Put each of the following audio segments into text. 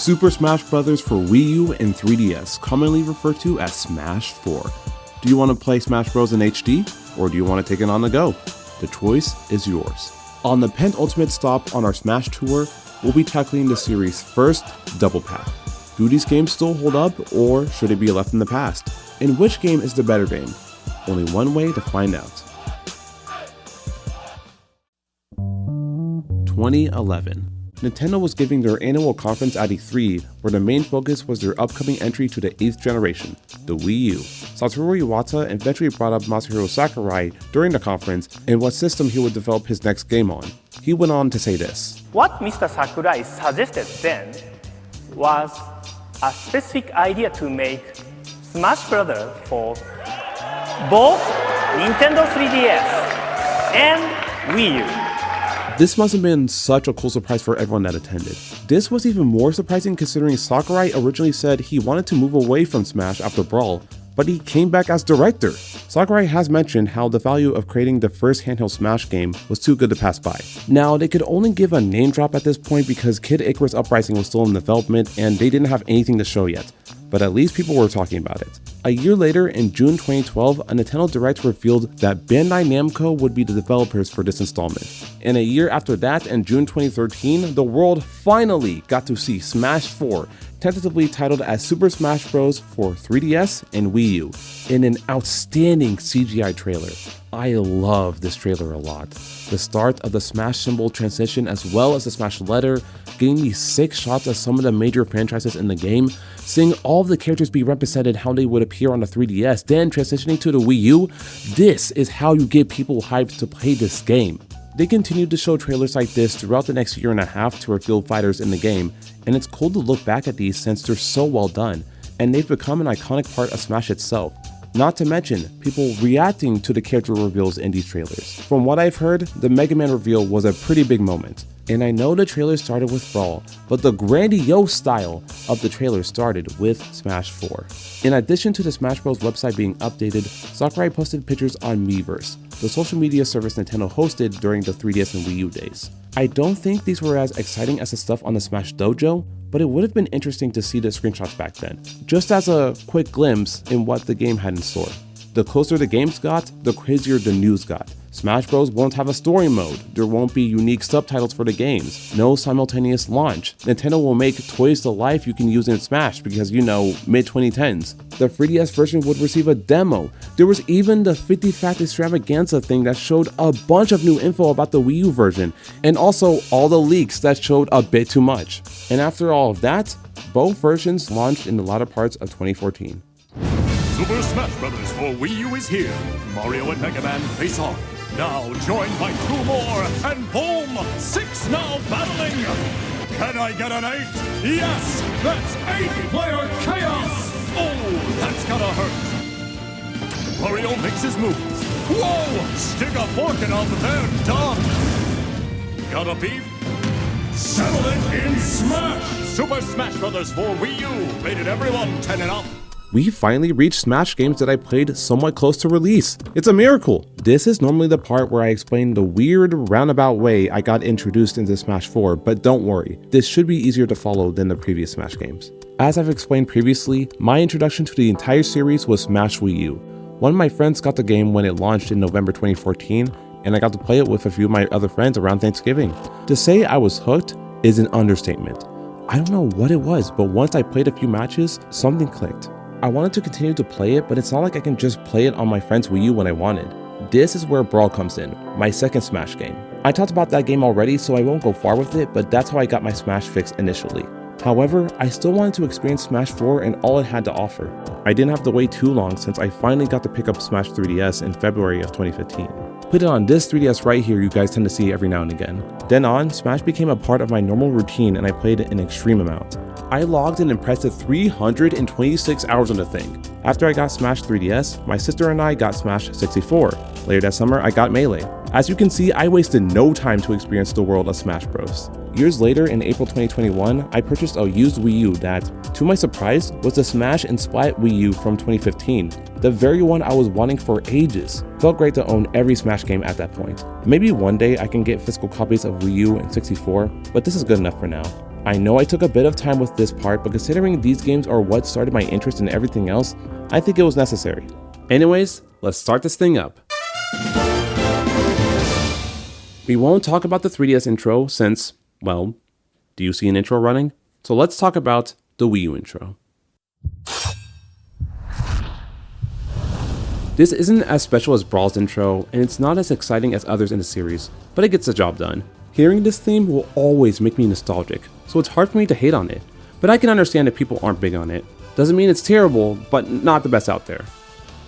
Super Smash Bros. For Wii U and 3DS, commonly referred to as Smash 4. Do you want to play Smash Bros. In HD, or do you want to take it on the go? The choice is yours. On the penultimate stop on our Smash tour, we'll be tackling the series' first double pack. Do these games still hold up, or should they be left in the past? And which game is the better game? Only one way to find out. 2011. Nintendo was giving their annual conference at E3, where the main focus was their upcoming entry to the 8th generation, the Wii U. Satoru Iwata eventually brought up Masahiro Sakurai during the conference and what system he would develop his next game on. He went on to say this. What Mr. Sakurai suggested then was a specific idea to make Smash Bros. For both Nintendo 3DS and Wii U. This must have been such a cool surprise for everyone that attended. This was even more surprising considering Sakurai originally said he wanted to move away from Smash after Brawl, but he came back as director. Sakurai has mentioned how the value of creating the first handheld Smash game was too good to pass by. Now, they could only give a name drop at this point because Kid Icarus Uprising was still in development and they didn't have anything to show yet, but at least people were talking about it. A year later, in June 2012, a Nintendo Direct revealed that Bandai Namco would be the developers for this installment. And a year after that, in June 2013, the world finally got to see Smash 4, tentatively titled as Super Smash Bros. For 3DS and Wii U, in an outstanding CGI trailer. I love this trailer a lot. The start of the Smash symbol transition as well as the Smash letter, giving me 6 shots of some of the major franchises in the game, seeing all of the characters be represented how they would appear on the 3DS, then transitioning to the Wii U. This is how you get people hyped to play this game. They continued to show trailers like this throughout the next year and a half to reveal fighters in the game, and it's cool to look back at these since they're so well done, and they've become an iconic part of Smash itself. Not to mention, people reacting to the character reveals in these trailers. From what I've heard, the Mega Man reveal was a pretty big moment. And I know the trailer started with Brawl, but the grandiose style of the trailer started with Smash 4. In addition to the Smash Bros. Website being updated, Sakurai posted pictures on Miiverse, the social media service Nintendo hosted during the 3DS and Wii U days. I don't think these were as exciting as the stuff on the Smash Dojo, but it would have been interesting to see the screenshots back then, just as a quick glimpse in what the game had in store. The closer the games got, the crazier the news got. Smash Bros. Won't have a story mode, there won't be unique subtitles for the games, no simultaneous launch. Nintendo will make toys to life you can use in Smash because, you know, mid-2010s. The 3DS version would receive a demo. There was even the 50 Fact Extravaganza thing that showed a bunch of new info about the Wii U version, and also all the leaks that showed a bit too much. And after all of that, both versions launched in the latter parts of 2014. Super Smash Bros. For Wii U is here. Mario and Mega Man face off. Now joined by 2 more, and boom! 6 now battling! Can I get an 8? Yes! That's 8-player chaos! Oh, that's gonna hurt! Mario makes his moves. Whoa! Stick a fork in 'em, they're done! Got a beef? Settle it in Smash! Super Smash Bros. For Wii U, rated everyone 10 and up. We finally reached Smash games that I played somewhat close to release. It's a miracle! This is normally the part where I explain the weird roundabout way I got introduced into Smash 4, but don't worry, this should be easier to follow than the previous Smash games. As I've explained previously, my introduction to the entire series was Smash Wii U. One of my friends got the game when it launched in November 2014, and I got to play it with a few of my other friends around Thanksgiving. To say I was hooked is an understatement. I don't know what it was, but once I played a few matches, something clicked. I wanted to continue to play it, but it's not like I can just play it on my friend's Wii U when I wanted. This is where Brawl comes in, my second Smash game. I talked about that game already, so I won't go far with it, but that's how I got my Smash fix initially. However, I still wanted to experience Smash 4 and all it had to offer. I didn't have to wait too long since I finally got to pick up Smash 3DS in February of 2015. Put it on this 3DS right here you guys tend to see every now and again. Then on, Smash became a part of my normal routine and I played it an extreme amount. I logged an impressive 326 hours on the thing. After I got Smash 3DS, my sister and I got Smash 64. Later that summer, I got Melee. As you can see, I wasted no time to experience the world of Smash Bros. Years later, in April 2021, I purchased a used Wii U that, to my surprise, was the Smash and Splat Wii U from 2015, the very one I was wanting for ages. Felt great to own every Smash game at that point. Maybe one day I can get physical copies of Wii U and 64, but this is good enough for now. I know I took a bit of time with this part, but considering these games are what started my interest in everything else, I think it was necessary. Anyways, let's start this thing up. We won't talk about the 3DS intro since, well, do you see an intro running? So let's talk about the Wii U intro. This isn't as special as Brawl's intro, and it's not as exciting as others in the series, but it gets the job done. Hearing this theme will always make me nostalgic, so it's hard for me to hate on it, but I can understand if people aren't big on it. Doesn't mean it's terrible, but not the best out there.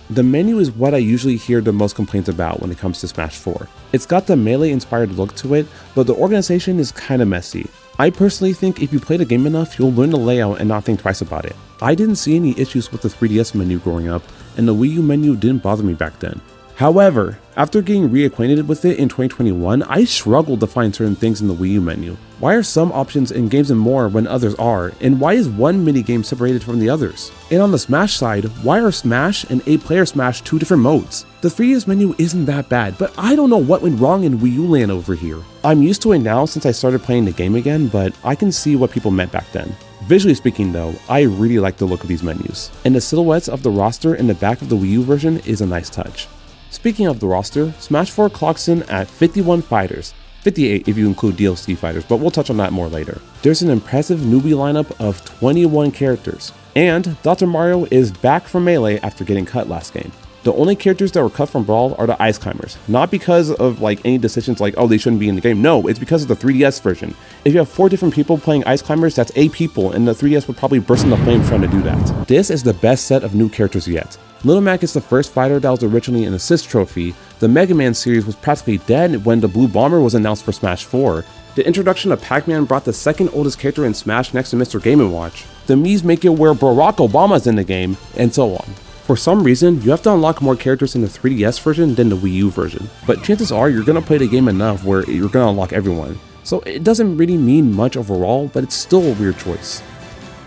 The menu is what I usually hear the most complaints about when it comes to Smash 4. It's got the Melee-inspired look to it, but the organization is kinda messy. I personally think if you play the game enough, you'll learn the layout and not think twice about it. I didn't see any issues with the 3DS menu growing up, and the Wii U menu didn't bother me back then. However, after getting reacquainted with it in 2021, I struggled to find certain things in the Wii U menu. Why are some options in Games and More when others are, and why is one minigame separated from the others? And on the Smash side, why are Smash and 8-player Smash two different modes? The 3DS menu isn't that bad, but I don't know what went wrong in Wii U land over here. I'm used to it now since I started playing the game again, but I can see what people meant back then. Visually speaking though, I really like the look of these menus, and the silhouettes of the roster in the back of the Wii U version is a nice touch. Speaking of the roster, Smash 4 clocks in at 51 fighters, 58 if you include DLC fighters, but we'll touch on that more later. There's an impressive newbie lineup of 21 characters, and Dr. Mario is back from Melee after getting cut last game. The only characters that were cut from Brawl are the Ice Climbers, not because of any decisions like, oh, they shouldn't be in the game. No, it's because of the 3DS version. If you have 4 different people playing Ice Climbers, that's 8 people, and the 3DS would probably burst into flames trying to do that. This is the best set of new characters yet. Little Mac is the first fighter that was originally an assist trophy. The Mega Man series was practically dead when the Blue Bomber was announced for Smash 4. The introduction of Pac-Man brought the second oldest character in Smash next to Mr. Game & Watch. The Mii's make it where Barack Obama's in the game, and so on. For some reason, you have to unlock more characters in the 3DS version than the Wii U version, but chances are you're gonna play the game enough where you're gonna unlock everyone. So it doesn't really mean much overall, but it's still a weird choice.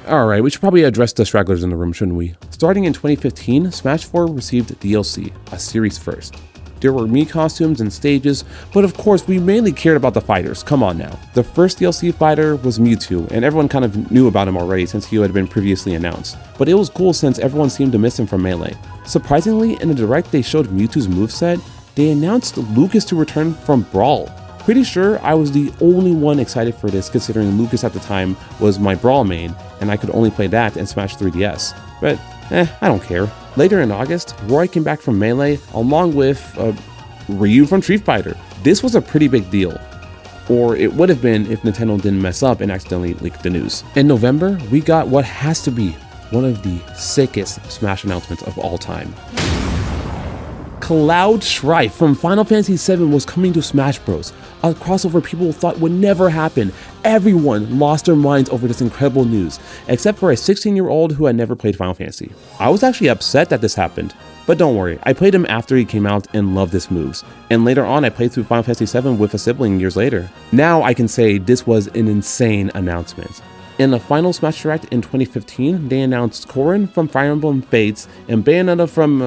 Alright, we should probably address the stragglers in the room, shouldn't we? Starting in 2015, Smash 4 received DLC, a series first. There were Mii costumes and stages, but of course we mainly cared about the fighters, come on now. The first DLC fighter was Mewtwo, and everyone kind of knew about him already since he had been previously announced. But it was cool since everyone seemed to miss him from Melee. Surprisingly, in the direct they showed Mewtwo's moveset, they announced Lucas to return from Brawl. Pretty sure I was the only one excited for this considering Lucas at the time was my Brawl main, and I could only play that in Smash 3DS. But I don't care. Later in August, Roy came back from Melee along with Ryu from Street Fighter. This was a pretty big deal. Or it would have been if Nintendo didn't mess up and accidentally leak the news. In November, we got what has to be one of the sickest Smash announcements of all time. Cloud Strife from Final Fantasy VII was coming to Smash Bros. A crossover people thought would never happen. Everyone lost their minds over this incredible news, except for a 16-year-old who had never played Final Fantasy. I was actually upset that this happened, but don't worry, I played him after he came out and loved his moves. And later on, I played through Final Fantasy VII with a sibling years later. Now I can say this was an insane announcement. In the final Smash Direct in 2015, they announced Corrin from Fire Emblem Fates and Bayonetta from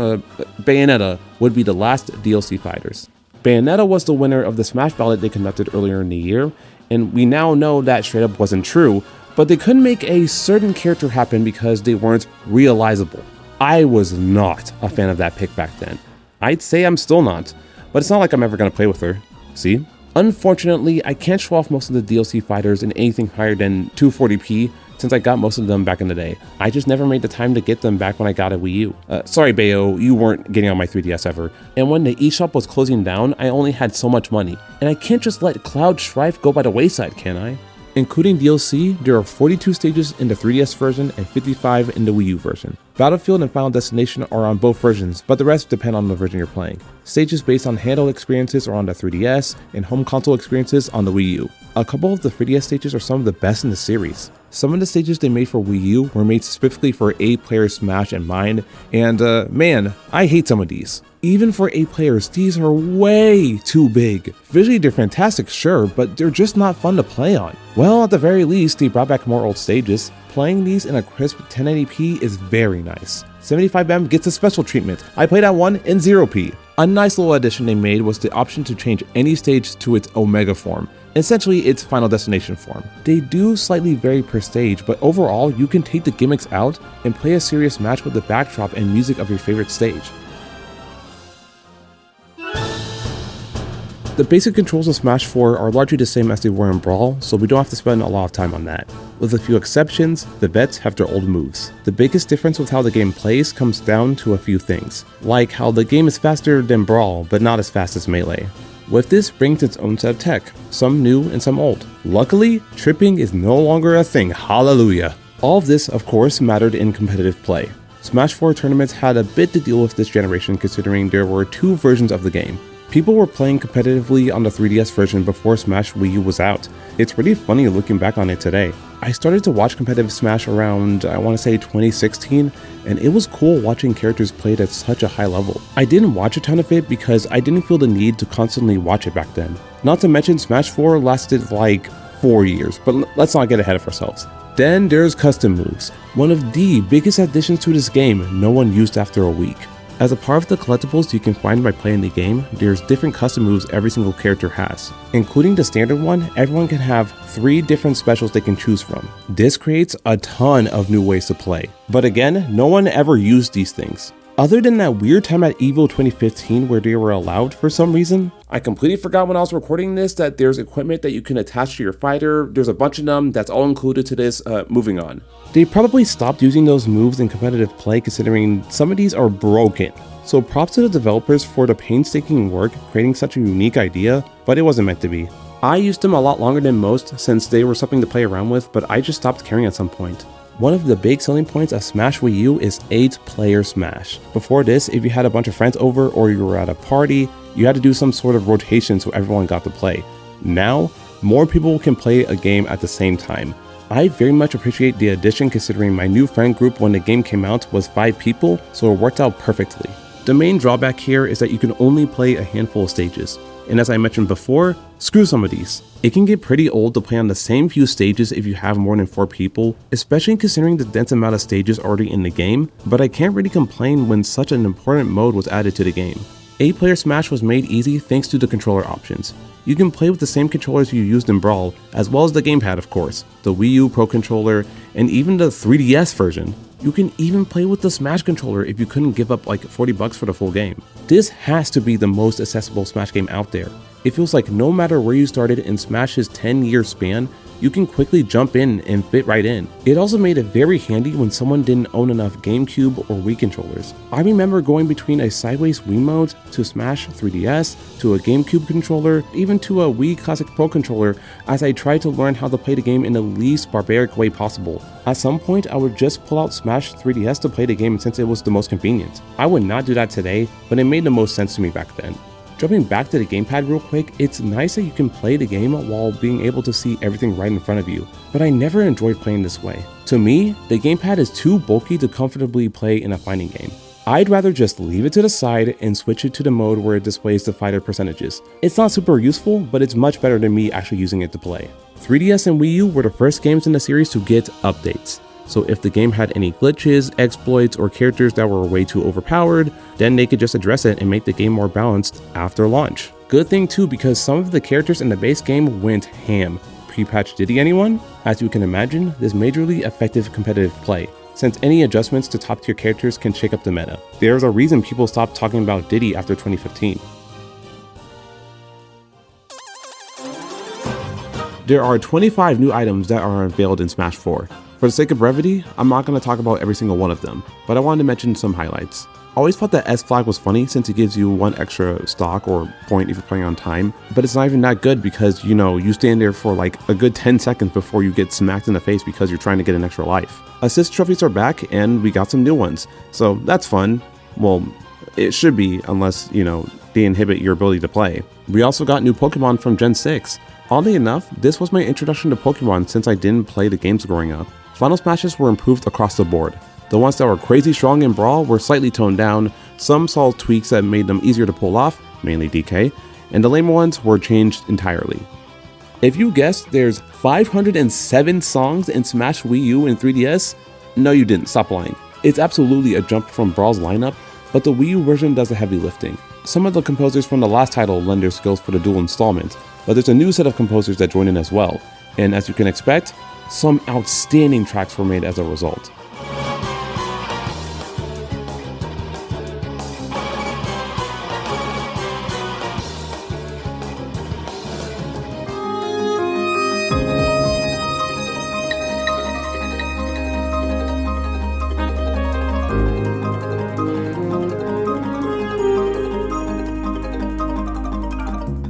Bayonetta would be the last DLC fighters. Bayonetta was the winner of the Smash ballot they conducted earlier in the year, and we now know that straight up wasn't true, but they couldn't make a certain character happen because they weren't realizable. I was not a fan of that pick back then. I'd say I'm still not, but it's not like I'm ever gonna play with her. See? Unfortunately, I can't show off most of the DLC fighters in anything higher than 240p since I got most of them back in the day. I just never made the time to get them back when I got a Wii U. Sorry Bayo, you weren't getting on my 3DS ever. And when the eShop was closing down, I only had so much money. And I can't just let Cloud Strife go by the wayside, can I? Including DLC, there are 42 stages in the 3DS version and 55 in the Wii U version. Battlefield and Final Destination are on both versions, but the rest depend on the version you're playing. Stages based on handheld experiences are on the 3DS, and home console experiences on the Wii U. A couple of the 3DS stages are some of the best in the series. Some of the stages they made for Wii U were made specifically for 8-player Smash in mind, and man, I hate some of these. Even for 8 players, these are way too big. Visually they're fantastic, sure, but they're just not fun to play on. Well, at the very least, they brought back more old stages. Playing these in a crisp 1080p is very nice. 75M gets a special treatment. I played that one in 0p. A nice little addition they made was the option to change any stage to its Omega form. Essentially, it's Final Destination form. They do slightly vary per stage, but overall, you can take the gimmicks out and play a serious match with the backdrop and music of your favorite stage. The basic controls of Smash 4 are largely the same as they were in Brawl, so we don't have to spend a lot of time on that. With a few exceptions, the vets have their old moves. The biggest difference with how the game plays comes down to a few things, like how the game is faster than Brawl, but not as fast as Melee. With this brings its own set of tech, some new and some old. Luckily, tripping is no longer a thing, hallelujah. All of this, of course, mattered in competitive play. Smash 4 tournaments had a bit to deal with this generation considering there were two versions of the game. People were playing competitively on the 3DS version before Smash Wii U was out. It's really funny looking back on it today. I started to watch competitive Smash around, I want to say 2016, and it was cool watching characters played at such a high level. I didn't watch a ton of it because I didn't feel the need to constantly watch it back then. Not to mention Smash 4 lasted like 4 years, but let's not get ahead of ourselves. Then there's custom moves, one of the biggest additions to this game no one used after a week. As a part of the collectibles you can find by playing the game, there's different custom moves every single character has. Including the standard one, everyone can have 3 different specials they can choose from. This creates a ton of new ways to play. But again, no one ever used these things. Other than that weird time at EVO 2015 where they were allowed for some reason. I completely forgot when I was recording this that there's equipment that you can attach to your fighter. There's a bunch of them that's all included to this. Moving on. They probably stopped using those moves in competitive play considering some of these are broken. So props to the developers for the painstaking work creating such a unique idea, but it wasn't meant to be. I used them a lot longer than most since they were something to play around with, but I just stopped caring at some point. One of the big selling points of Smash Wii U is 8-player Smash. Before this, if you had a bunch of friends over or you were at a party, you had to do some sort of rotation so everyone got to play. Now, more people can play a game at the same time. I very much appreciate the addition considering my new friend group when the game came out was 5 people, so it worked out perfectly. The main drawback here is that you can only play a handful of stages. And as I mentioned before, screw some of these. It can get pretty old to play on the same few stages if you have more than 4 people, especially considering the dense amount of stages already in the game, but I can't really complain when such an important mode was added to the game. 8-player Smash was made easy thanks to the controller options. You can play with the same controllers you used in Brawl, as well as the gamepad of course, the Wii U Pro Controller, and even the 3DS version. You can even play with the Smash controller if you couldn't give up like $40 for the full game. This has to be the most accessible Smash game out there. It feels like no matter where you started in Smash's 10-year span, you can quickly jump in and fit right in. It also made it very handy when someone didn't own enough GameCube or Wii controllers. I remember going between a sideways Wii mode to Smash 3DS, to a GameCube controller, even to a Wii Classic Pro controller as I tried to learn how to play the game in the least barbaric way possible. At some point, I would just pull out Smash 3DS to play the game since it was the most convenient. I would not do that today, but it made the most sense to me back then. Jumping back to the gamepad real quick, it's nice that you can play the game while being able to see everything right in front of you, but I never enjoyed playing this way. To me, the gamepad is too bulky to comfortably play in a fighting game. I'd rather just leave it to the side and switch it to the mode where it displays the fighter percentages. It's not super useful, but it's much better than me actually using it to play. 3DS and Wii U were the first games in the series to get updates. So if the game had any glitches, exploits, or characters that were way too overpowered, then they could just address it and make the game more balanced after launch. Good thing too, because some of the characters in the base game went ham. Pre-patch Diddy anyone? As you can imagine, this majorly affected competitive play, since any adjustments to top tier characters can shake up the meta. There's a reason people stopped talking about Diddy after 2015. There are 25 new items that are unveiled in Smash 4. For the sake of brevity, I'm not going to talk about every single one of them, but I wanted to mention some highlights. I always thought that S flag was funny since it gives you 1 extra stock or point if you're playing on time, but it's not even that good because, you stand there for like a good 10 seconds before you get smacked in the face because you're trying to get an extra life. Assist trophies are back and we got some new ones, so that's fun. Well, it should be unless, they inhibit your ability to play. We also got new Pokemon from Gen 6. Oddly enough, this was my introduction to Pokemon since I didn't play the games growing up. Final Smashes were improved across the board. The ones that were crazy strong in Brawl were slightly toned down, some saw tweaks that made them easier to pull off, mainly DK, and the lamer ones were changed entirely. If you guessed there's 507 songs in Smash Wii U and 3DS, no you didn't, stop lying. It's absolutely a jump from Brawl's lineup, but the Wii U version does the heavy lifting. Some of the composers from the last title lend their skills for the dual installment, but there's a new set of composers that joined in as well, and as you can expect, some outstanding tracks were made as a result.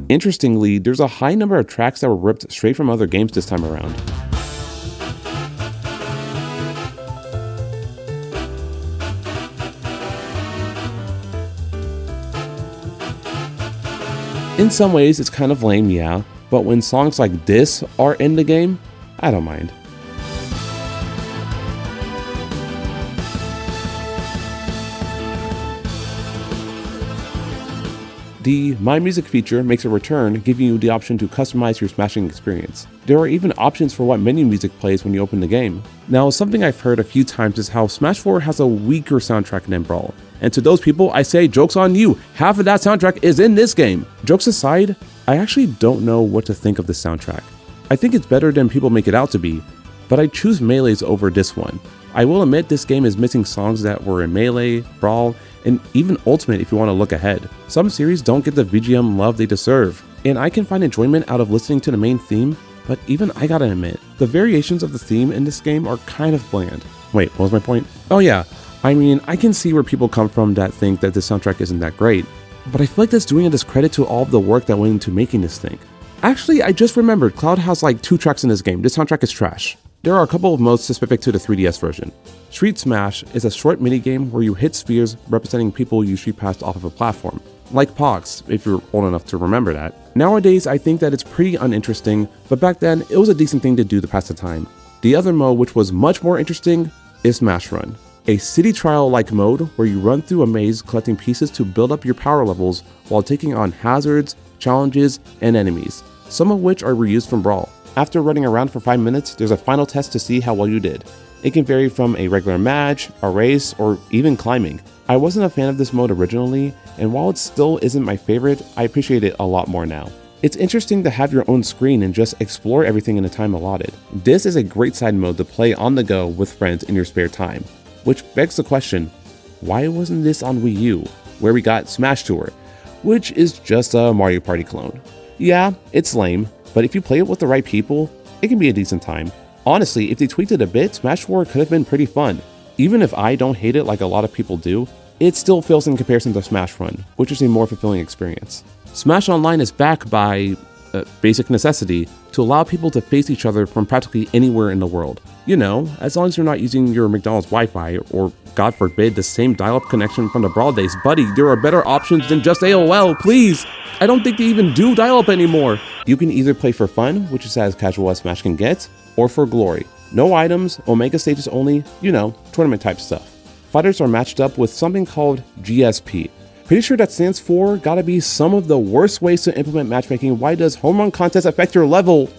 Interestingly, there's a high number of tracks that were ripped straight from other games this time around. In some ways, it's kind of lame, yeah, but when songs like this are in the game, I don't mind. The My Music feature makes a return, giving you the option to customize your smashing experience. There are even options for what menu music plays when you open the game. Now, something I've heard a few times is how Smash 4 has a weaker soundtrack than Brawl. And to those people, I say, joke's on you, half of that soundtrack is in this game. Jokes aside, I actually don't know what to think of this soundtrack. I think it's better than people make it out to be, but I choose Melee's over this one. I will admit this game is missing songs that were in Melee, Brawl, and even Ultimate if you want to look ahead. Some series don't get the VGM love they deserve, and I can find enjoyment out of listening to the main theme, but even I gotta admit, the variations of the theme in this game are kind of bland. Wait, what was my point? Oh yeah, I mean, I can see where people come from that think that the soundtrack isn't that great, but I feel like that's doing a discredit to all of the work that went into making this thing. Actually, I just remembered, Cloud has like 2 tracks in this game. This soundtrack is trash. There are a couple of modes specific to the 3DS version. Street Smash is a short minigame where you hit spheres representing people you street past off of a platform, like Pogs, if you're old enough to remember that. Nowadays, I think that it's pretty uninteresting, but back then, it was a decent thing to do to pass the time. The other mode, which was much more interesting, is Smash Run, a city trial-like mode where you run through a maze collecting pieces to build up your power levels while taking on hazards, challenges, and enemies, some of which are reused from Brawl. After running around for 5 minutes, there's a final test to see how well you did. It can vary from a regular match, a race, or even climbing. I wasn't a fan of this mode originally, and while it still isn't my favorite, I appreciate it a lot more now. It's interesting to have your own screen and just explore everything in the time allotted. This is a great side mode to play on the go with friends in your spare time. Which begs the question, why wasn't this on Wii U, where we got Smash Tour, which is just a Mario Party clone? Yeah, it's lame, but if you play it with the right people, it can be a decent time. Honestly, if they tweaked it a bit, Smash 4 could have been pretty fun. Even if I don't hate it like a lot of people do, it still fails in comparison to Smash Run, which is a more fulfilling experience. Smash Online is back by basic necessity to allow people to face each other from practically anywhere in the world. You know, as long as you're not using your McDonald's Wi-Fi or, God forbid, the same dial-up connection from the Brawl days. Buddy, there are better options than just AOL, please! I don't think they even do dial-up anymore! You can either play for fun, which is as casual as Smash can get, or for glory. No items, Omega stages only, you know, tournament type stuff. Fighters are matched up with something called GSP. Pretty sure that stands for gotta be some of the worst ways to implement matchmaking. Why does home run contest affect your level?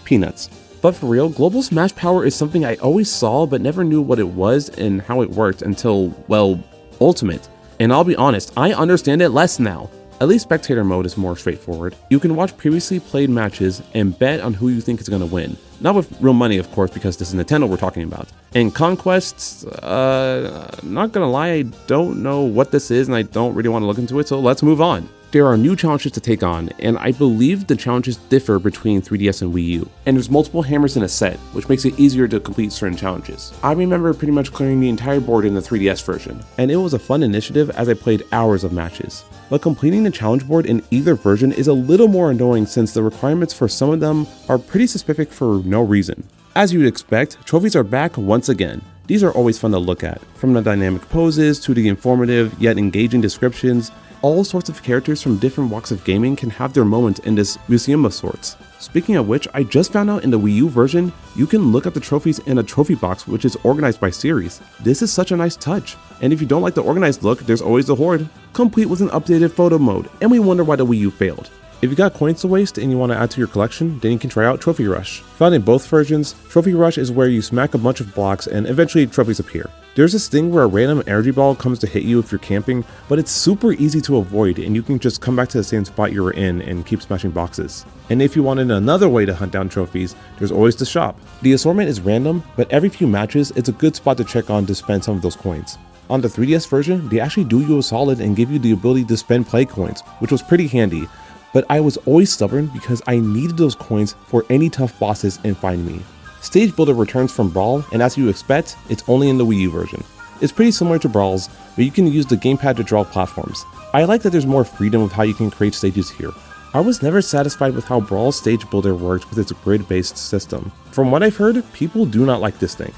Peanuts. But for real, Global Smash Power is something I always saw but never knew what it was and how it worked until, well, Ultimate. And I'll be honest, I understand it less now. At least spectator mode is more straightforward. You can watch previously played matches and bet on who you think is gonna win. Not with real money, of course, because this is Nintendo we're talking about. And conquests, not gonna lie, I don't know what this is and I don't really want to look into it, so let's move on. There are new challenges to take on, and I believe the challenges differ between 3DS and Wii U. And there's multiple hammers in a set, which makes it easier to complete certain challenges. I remember pretty much clearing the entire board in the 3DS version, and it was a fun initiative as I played hours of matches. But completing the challenge board in either version is a little more annoying since the requirements for some of them are pretty specific for no reason. As you'd expect, trophies are back once again. These are always fun to look at, from the dynamic poses to the informative yet engaging descriptions. All sorts of characters from different walks of gaming can have their moment in this museum of sorts. Speaking of which, I just found out in the Wii U version, you can look at the trophies in a trophy box which is organized by series. This is such a nice touch. And if you don't like the organized look, there's always the Horde, complete with an updated photo mode, and we wonder why the Wii U failed. If you got coins to waste and you want to add to your collection, then you can try out Trophy Rush. Found in both versions, Trophy Rush is where you smack a bunch of blocks and eventually trophies appear. There's this thing where a random energy ball comes to hit you if you're camping, but it's super easy to avoid and you can just come back to the same spot you were in and keep smashing boxes. And if you wanted another way to hunt down trophies, there's always the shop. The assortment is random, but every few matches, it's a good spot to check on to spend some of those coins. On the 3DS version, they actually do you a solid and give you the ability to spend play coins, which was pretty handy, but I was always stubborn because I needed those coins for any tough bosses in Find Me. Stage Builder returns from Brawl, and as you expect, it's only in the Wii U version. It's pretty similar to Brawl's, but you can use the gamepad to draw platforms. I like that there's more freedom with how you can create stages here. I was never satisfied with how Brawl's Stage Builder worked with its grid-based system. From what I've heard, people do not like this thing.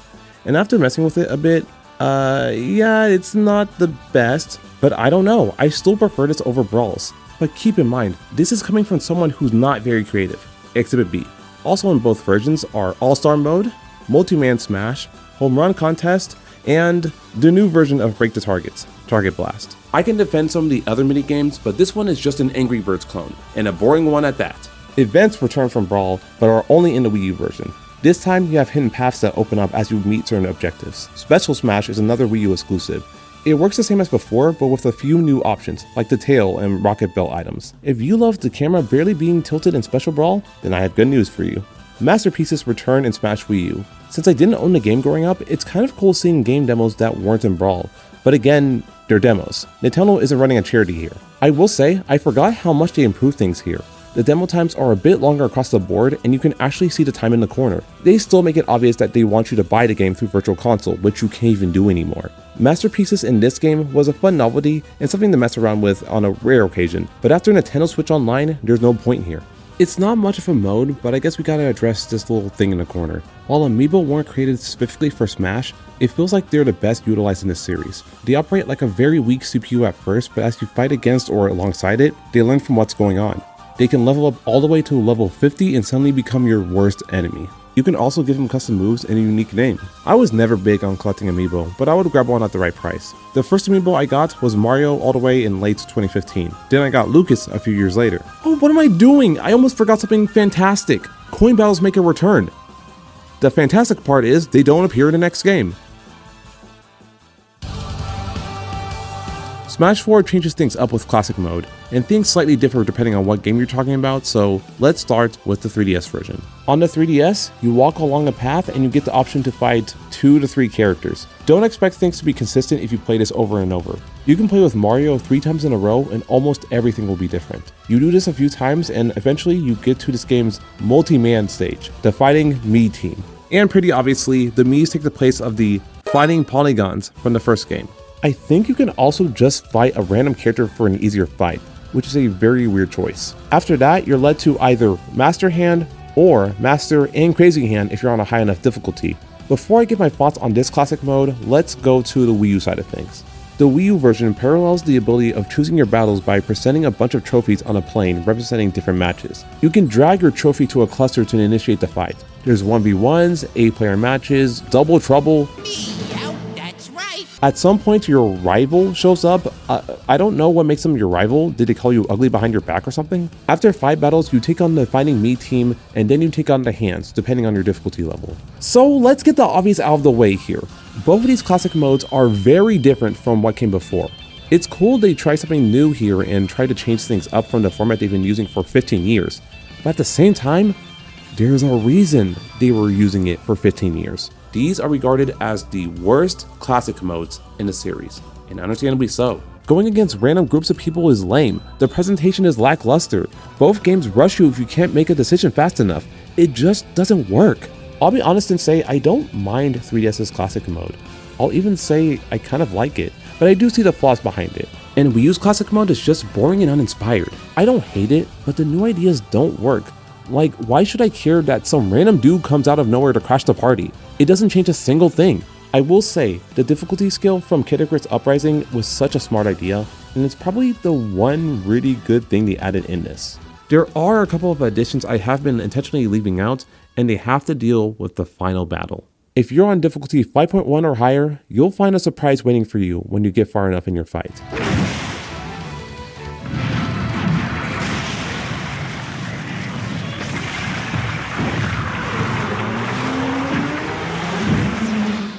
And after messing with it a bit, yeah, it's not the best, but I don't know, I still prefer this over Brawl's. But keep in mind, this is coming from someone who's not very creative. Exhibit B. Also in both versions are All-Star Mode, Multi-Man Smash, Home Run Contest, and the new version of Break the Targets, Target Blast. I can defend some of the other minigames, but this one is just an Angry Birds clone, and a boring one at that. Events return from Brawl, but are only in the Wii U version. This time you have hidden paths that open up as you meet certain objectives. Special Smash is another Wii U exclusive. It works the same as before, but with a few new options, like the tail and rocket belt items. If you love the camera barely being tilted in Special Brawl, then I have good news for you. Masterpieces return in Smash Wii U. Since I didn't own the game growing up, it's kind of cool seeing game demos that weren't in Brawl. But again, they're demos. Nintendo isn't running a charity here. I will say, I forgot how much they improved things here. The demo times are a bit longer across the board, and you can actually see the time in the corner. They still make it obvious that they want you to buy the game through Virtual Console, which you can't even do anymore. Masterpieces in this game was a fun novelty and something to mess around with on a rare occasion, but after Nintendo Switch Online, there's no point here. It's not much of a mode, but I guess we gotta address this little thing in the corner. While amiibo weren't created specifically for Smash, it feels like they're the best utilized in this series. They operate like a very weak CPU at first, but as you fight against or alongside it, they learn from what's going on. They can level up all the way to level 50 and suddenly become your worst enemy. You can also give them custom moves and a unique name. I was never big on collecting amiibo, but I would grab one at the right price. The first amiibo I got was Mario all the way in late 2015. Then I got Lucas a few years later. Oh, what am I doing? I almost forgot something fantastic. Coin battles make a return. The fantastic part is they don't appear in the next game. Smash 4 changes things up with Classic Mode, and things slightly differ depending on what game you're talking about, so let's start with the 3DS version. On the 3DS, you walk along a path and you get the option to fight 2 to 3 characters. Don't expect things to be consistent if you play this over and over. You can play with Mario 3 times in a row and almost everything will be different. You do this a few times and eventually you get to this game's multi-man stage, the Fighting Mii team. And pretty obviously, the Miis take the place of the Fighting Polygons from the first game. I think you can also just fight a random character for an easier fight, which is a very weird choice. After that, you're led to either Master Hand or Master and Crazy Hand if you're on a high enough difficulty. Before I give my thoughts on this classic mode, let's go to the Wii U side of things. The Wii U version parallels the ability of choosing your battles by presenting a bunch of trophies on a plane representing different matches. You can drag your trophy to a cluster to initiate the fight. There's 1v1s, 8-player matches, double trouble. At some point your rival shows up. I don't know what makes them your rival. Did they call you ugly behind your back or something? After 5 battles, you take on the Fighting Mii team, and then you take on the hands, depending on your difficulty level. So let's get the obvious out of the way here. Both of these classic modes are very different from what came before. It's cool they try something new here and try to change things up from the format they've been using for 15 years. But at the same time, there's a reason they were using it for 15 years. These are regarded as the worst classic modes in the series, and understandably so. Going against random groups of people is lame, the presentation is lackluster, both games rush you if you can't make a decision fast enough. It just doesn't work. I'll be honest and say I don't mind 3DS's classic mode. I'll even say I kind of like it, but I do see the flaws behind it. And Wii U's classic mode is just boring and uninspired. I don't hate it, but the new ideas don't work. Like, why should I care that some random dude comes out of nowhere to crash the party? It doesn't change a single thing. I will say, the difficulty scale from Kid Icarus Uprising was such a smart idea, and it's probably the one really good thing they added in this. There are a couple of additions I have been intentionally leaving out, and they have to deal with the final battle. If you're on difficulty 5.1 or higher, you'll find a surprise waiting for you when you get far enough in your fight.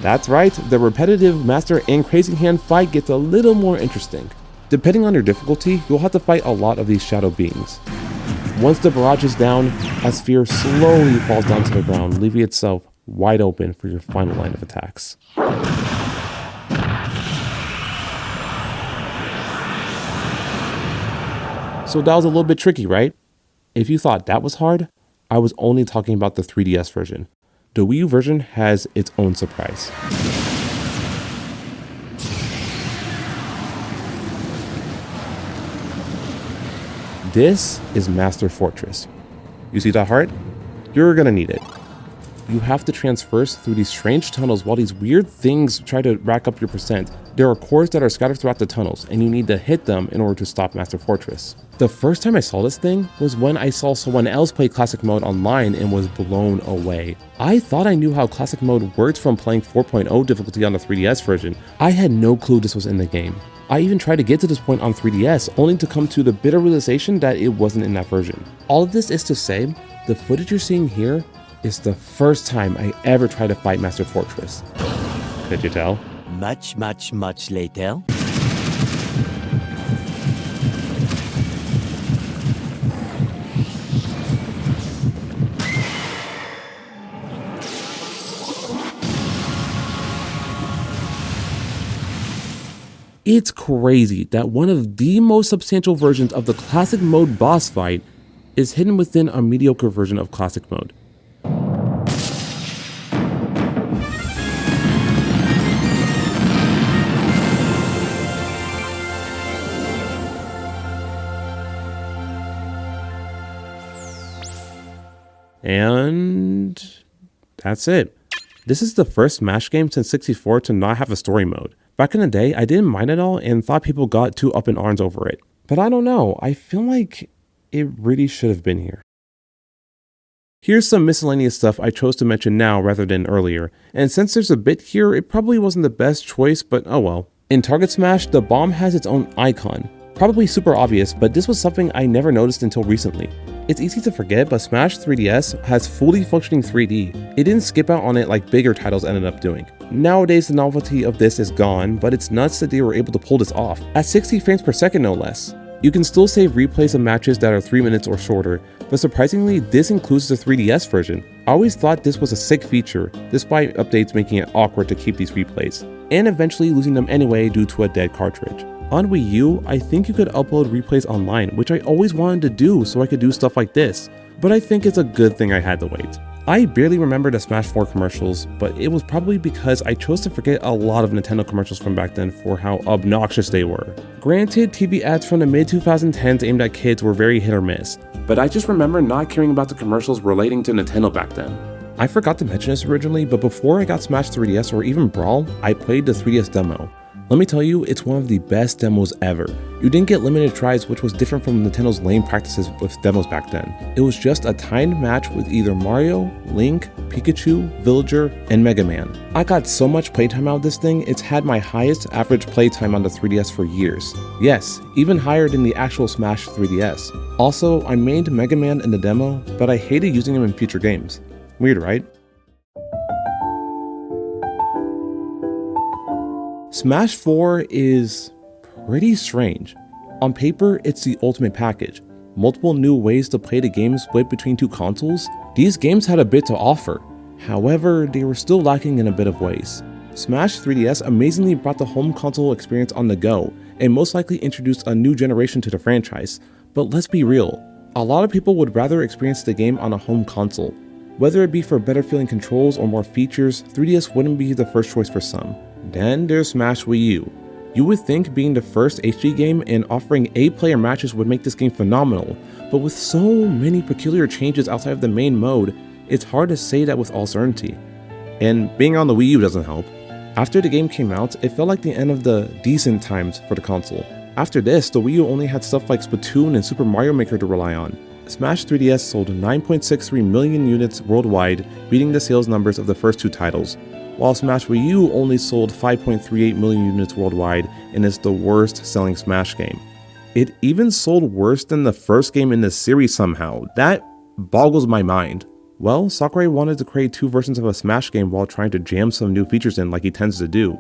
That's right, the repetitive Master and Crazy Hand fight gets a little more interesting. Depending on your difficulty, you'll have to fight a lot of these shadow beings. Once the barrage is down, a sphere slowly falls down to the ground, leaving itself wide open for your final line of attacks. So that was a little bit tricky, right? If you thought that was hard, I was only talking about the 3DS version. The Wii U version has its own surprise. This is Master Fortress. You see that heart? You're gonna need it. You have to traverse through these strange tunnels while these weird things try to rack up your percent. There are cores that are scattered throughout the tunnels, and you need to hit them in order to stop Master Fortress. The first time I saw this thing was when I saw someone else play Classic Mode online and was blown away. I thought I knew how Classic Mode worked from playing 4.0 difficulty on the 3DS version. I had no clue this was in the game. I even tried to get to this point on 3DS, only to come to the bitter realization that it wasn't in that version. All of this is to say, the footage you're seeing here is the first time I ever tried to fight Master Fortress. Could you tell? Much later. It's crazy that one of the most substantial versions of the Classic Mode boss fight is hidden within a mediocre version of Classic Mode. And that's it. This is the first Smash game since 64 to not have a story mode. Back in the day, I didn't mind it all and thought people got too up in arms over it. But I don't know, I feel like it really should have been here. Here's some miscellaneous stuff I chose to mention now rather than earlier, and since there's a bit here, it probably wasn't the best choice, but oh well. In Target Smash, the bomb has its own icon. Probably super obvious, but this was something I never noticed until recently. It's easy to forget, but Smash 3DS has fully functioning 3D. It didn't skip out on it like bigger titles ended up doing. Nowadays, the novelty of this is gone, but it's nuts that they were able to pull this off. At 60 frames per second no less. You can still save replays of matches that are 3 minutes or shorter, but surprisingly, this includes the 3DS version. I always thought this was a sick feature, despite updates making it awkward to keep these replays, and eventually losing them anyway due to a dead cartridge. On Wii U, I think you could upload replays online, which I always wanted to do so I could do stuff like this, but I think it's a good thing I had to wait. I barely remember the Smash 4 commercials, but it was probably because I chose to forget a lot of Nintendo commercials from back then for how obnoxious they were. Granted, TV ads from the mid-2010s aimed at kids were very hit or miss, but I just remember not caring about the commercials relating to Nintendo back then. I forgot to mention this originally, but before I got Smash 3DS or even Brawl, I played the 3DS demo. Let me tell you, it's one of the best demos ever. You didn't get limited tries, which was different from Nintendo's lame practices with demos back then. It was just a timed match with either Mario, Link, Pikachu, Villager, and Mega Man. I got so much playtime out of this thing, it's had my highest average playtime on the 3DS for years. Yes, even higher than the actual Smash 3DS. Also, I mained Mega Man in the demo, but I hated using him in future games. Weird, right? Smash 4 is pretty strange. On paper, it's the ultimate package. Multiple new ways to play the game split between two consoles. These games had a bit to offer. However, they were still lacking in a bit of ways. Smash 3DS amazingly brought the home console experience on the go, and most likely introduced a new generation to the franchise. But let's be real, a lot of people would rather experience the game on a home console. Whether it be for better feeling controls or more features, 3DS wouldn't be the first choice for some. Then there's Smash Wii U. You would think being the first HD game and offering 8-player matches would make this game phenomenal, but with so many peculiar changes outside of the main mode, it's hard to say that with all certainty. And being on the Wii U doesn't help. After the game came out, it felt like the end of the decent times for the console. After this, the Wii U only had stuff like Splatoon and Super Mario Maker to rely on. Smash 3DS sold 9.63 million units worldwide, beating the sales numbers of the first two titles, while Smash Wii U only sold 5.38 million units worldwide and is the worst selling Smash game. It even sold worse than the first game in the series somehow. That boggles my mind. Well, Sakurai wanted to create 2 versions of a Smash game while trying to jam some new features in like he tends to do.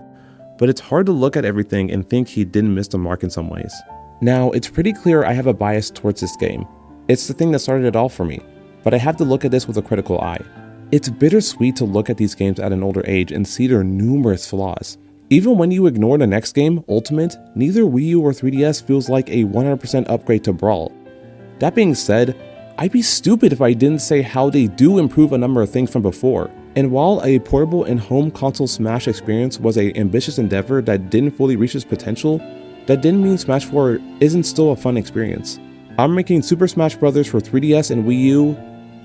But it's hard to look at everything and think he didn't miss the mark in some ways. Now, it's pretty clear I have a bias towards this game. It's the thing that started it all for me, but I have to look at this with a critical eye. It's bittersweet to look at these games at an older age and see their numerous flaws. Even when you ignore the next game, Ultimate, neither Wii U or 3DS feels like a 100% upgrade to Brawl. That being said, I'd be stupid if I didn't say how they do improve a number of things from before. And while a portable and home console Smash experience was an ambitious endeavor that didn't fully reach its potential, that didn't mean Smash 4 isn't still a fun experience. I'm ranking Super Smash Bros. For 3DS and Wii U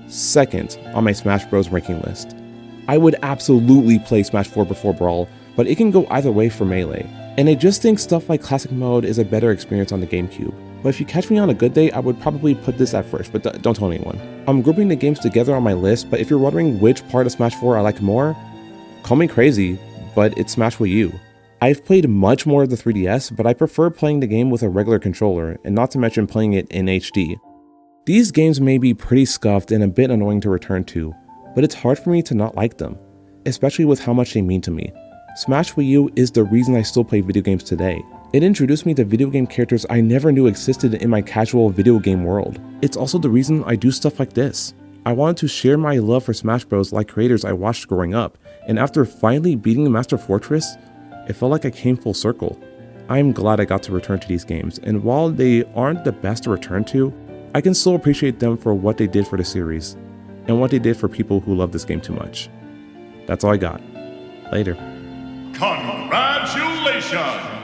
second on my Smash Bros. Ranking list. I would absolutely play Smash 4 before Brawl, but it can go either way for Melee. And I just think stuff like Classic Mode is a better experience on the GameCube. But if you catch me on a good day, I would probably put this at first, but don't tell anyone. I'm grouping the games together on my list, but if you're wondering which part of Smash 4 I like more, call me crazy, but it's Smash Wii U. I've played much more of the 3DS, but I prefer playing the game with a regular controller, and not to mention playing it in HD. These games may be pretty scuffed and a bit annoying to return to, but it's hard for me to not like them, especially with how much they mean to me. Smash Wii U is the reason I still play video games today. It introduced me to video game characters I never knew existed in my casual video game world. It's also the reason I do stuff like this. I wanted to share my love for Smash Bros. Like creators I watched growing up, and after finally beating Master Fortress, it felt like I came full circle. I'm glad I got to return to these games, and while they aren't the best to return to, I can still appreciate them for what they did for the series, and what they did for people who love this game too much. That's all I got. Later. Congratulations!